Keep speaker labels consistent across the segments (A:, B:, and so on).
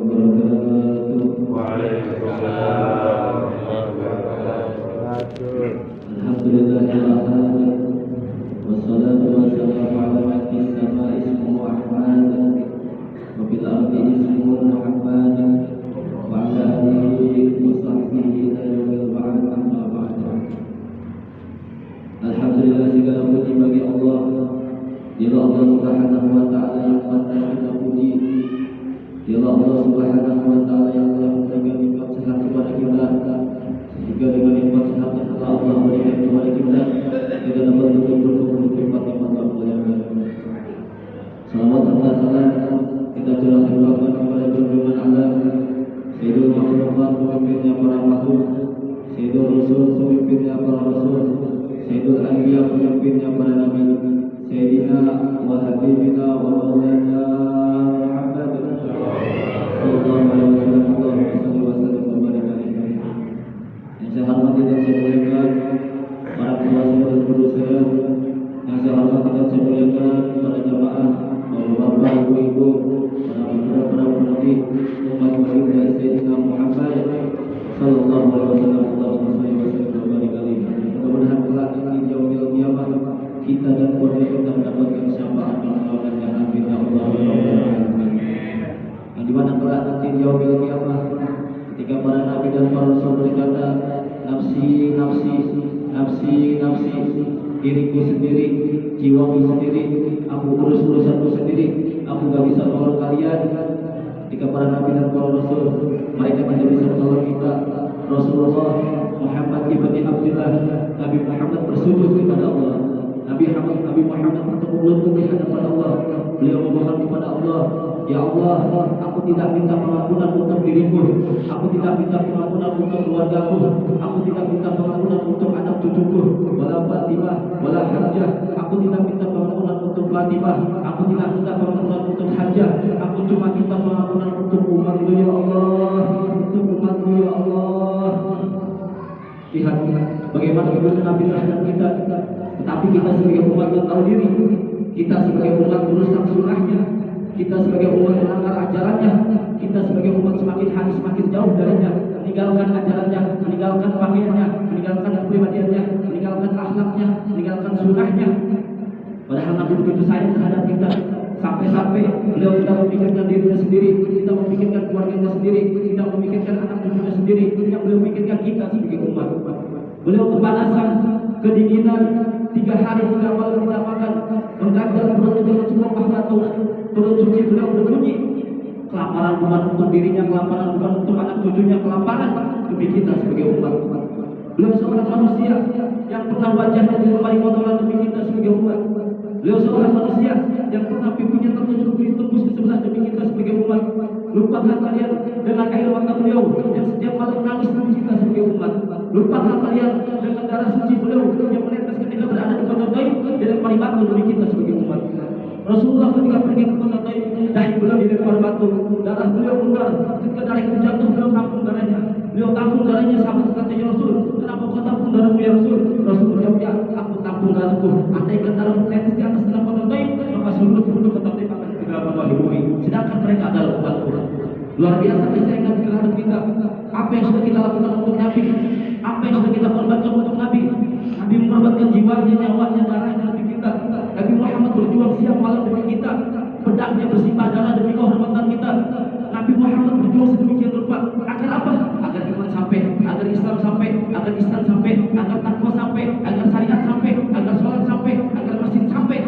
A: wabarakatuh.
B: Waalaikumsalam warahmatullahi wabarakatuh.
A: Alhamdulillahirrahmanirrahim. Wassalatu wassalamu ala man fis sama'i ismuhu Ahmad wa fil ardi ismuhu Muhammad wa ala alihi wa sahbihi ila yaumil ba'd, amma ba'd. Alhamdulillah, segala puji bagi Allah. Dialah Allah Subhanahu wa taala yang patut kita puji. Dialah Allah Subhanahu wa taala yang telah memberikan nikmat sehat kepada kita, sehingga dengan nikmat sehat yang telah Allah berikan kepada kita dapat betul-betul nikmat-nikmat Allah yang baik. Salawat serta salam kita curahkan kepada junjungan alam, Sayyidul Makhlukat, pemimpinnya para makhluk, Sayyidul Rasul, pemimpinnya para rasul, Sayyidul Anbiya, pemimpinnya para nabi, Sayyidina wa Habibina wa Maulana Muhammad sallallahu alaihi wasallam. Allahumma shalli wa sallim wa barik alaihi. Yang saya hormati dan saya muliakan para penguasa dan guru saya, yang saya hormati dan saya muliakan para jamaah, bapak, ibu, para pemudik umat baginda Sayyidina Muhammad sallallahu alaihi wasallam. Allahumma shalli wa sallim wa barik alaihi. Mudah-mudahan kelak di yaumil qiyamah kita dan keluarga kita mendapatkan syafaat pahlawannya. Amin ya Allah. Yang dimana kelak nanti di yaumil qiyamah ketika para nabi dan para rasul berkata, nafsi, nafsi, nafsi, nafsi, diriku sendiri, jiwaku sendiri, aku urus urusanku sendiri, aku gak bisa menolong kalian. Ketika para nabi dan para rasul, mereka tidak bisa menolong kita. Rasulullah Muhammad ibn Abdullah, Nabi Muhammad bersujud kepada Allah. Nabi Muhammad bertemu lutut di hadapan Allah. Beliau memohon kepada Allah, ya Allah, aku tidak minta pengampunan untuk diriku, aku tidak minta pengampunan untuk keluargaku, aku tidak minta pengampunan untuk anak cucuku, wala Fatimah, wala Hajjah, aku tidak minta pengampunan untuk Fatimah, aku tidak minta pengampunan untuk Hajjah, aku cuma minta pengampunan untuk umatku ya Allah, untuk umatku ya Allah. Lihat bagaimana kebenaran Nabi terhadap kita. Tetapi kita sebagai umat yang tahu diri, kita sebagai umat merusak sunnahnya, kita sebagai umat melanggar ajarannya, kita sebagai umat semakin hari semakin jauh darinya, meninggalkan ajarannya, meninggalkan pakaiannya, meninggalkan kepribadiannya, meninggalkan akhlaknya, meninggalkan sunnahnya. Padahal Nabi begitu sayang terhadap kita, sampai-sampai beliau tidak memikirkan dirinya sendiri, tidak memikirkan keluarganya sendiri, tidak memikirkan anak cucunya sendiri, yang beliau memikirkan kita sebagai umat. Beliau kepanasan, kedinginan, 3 hari 3 malam tidak makan, mengganjal perutnya dengan sebuah batu, perut suci beliau berbunyi. Kelaparan bukan untuk dirinya, kelaparan bukan untuk anak cucunya, kelaparan demi kita sebagai umat. Beliau seorang manusia yang pernah wajahnya dilemari kotoran demi kita sebagai umat. Beliau seorang manusia yang pernah pipinya ditembus ke sebelah demi kita sebagai umat. Lupakan kalian dengan air mata beliau yang setiap malam menangis demi kita sebagai umat. Lupakan kalian dengan darah suci beliau yang menetes ketika berada di kota Taif dilempari batu demi kita sebagai umat. Rasulullah ketika pergi ke kota Taif, dahi beliau dilempari batu, darah beliau mengalir. Ketika darah itu jatuh, beliau tampung darahnya. Beliau tampung darahnya sampai katanya Rasul, kenapa kau tampung darahmu ya Rasul? Rasul menjawab, ya aku tampung darahku. Andaikan darahmu menetes di atas tanah kota Taif, maka seluruh penduduk kota Taif akan digelapkan oleh bumi. Sedangkan mereka adalah umatku. Luar biasa kisah Nabi terhadap kita. Apa yang sudah kita lakukan untuk Nabi? Apa yang sudah kita korbankan untuk Nabi? Nabi mengorbankan jiwanya, nyawanya, darahnya demi kita. Nabi Muhammad berjuang siang malam demi kita. Pedangnya bersimbah darah demi kehormatan kita. Nabi Muhammad berjuang sedemikian rupa. Agar apa? Agar iman sampai, agar Islam sampai, agar Islam sampai, agar takwa sampai, agar syariat sampai, agar sholat sampai, agar masjid sampai.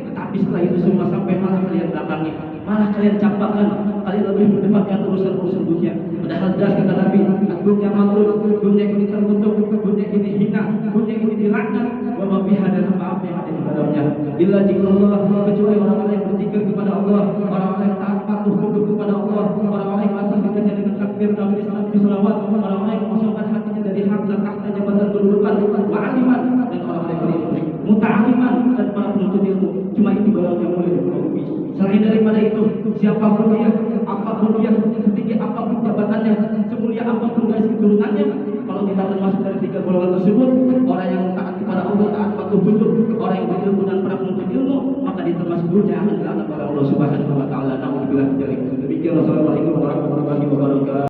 A: Tetapi setelah itu semua sampai, malah kalian datangi, malah kalian campakkan, kalian lebih mendepankan urusan-urusan dunia. Padahal jelas kata Nabi, dunia maklum, dunia ini tertutup, dunia ini hina, dunia ini dilaknat, wa ma biha, dan apa yang ada di dalamnya. Illa zikrullah, kecuali orang-orang yang berzikir kepada Allah, orang-orang yang taat patuh tunduk kepada Allah, orang-orang yang masih bekerja dengan takbir dan Islam di selawat, orang-orang yang mengosongkan hatinya dari hak dan tahta jabatan kedudukan, wa aliman, dan orang-orang yang berilmu, muta'aliman, dan para penuntut ilmu. Cuma itu barang yang mulia di bumi. Selain daripada itu, siapapun dia, apapun dia, setinggi apapun jabatannya, semulia apapun garis keturunannya, kalau kita termasuk dari 3 golongan tersebut, orang yang taat kepada Allah, taat patuh tunduk, orang yang berilmu dan para penuntut ilmu, maka dia termasuk dunia akan dilaknat oleh Allah Subhanahu wa taala. Namun bila terjadi demikian, wassalamualaikum warahmatullahi wabarakatuh.